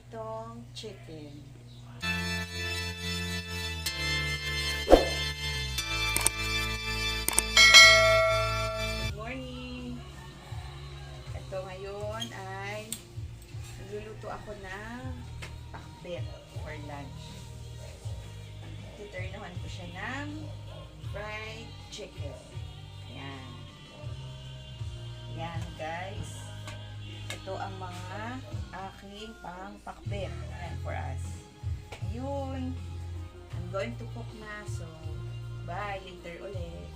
lutong chicken. Good morning! Ito ngayon ay nagluluto ako ng pakbet for lunch. Titurnahan ko siya ng fried chicken. Yan. Yan guys. Ito ang mga aking pang pakbet. Yan for us. Yun. I'm going to cook na. So, bye. Later ulit.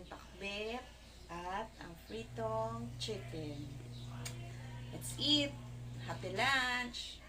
Pakbet at ang fritong chicken. Let's eat! Happy lunch!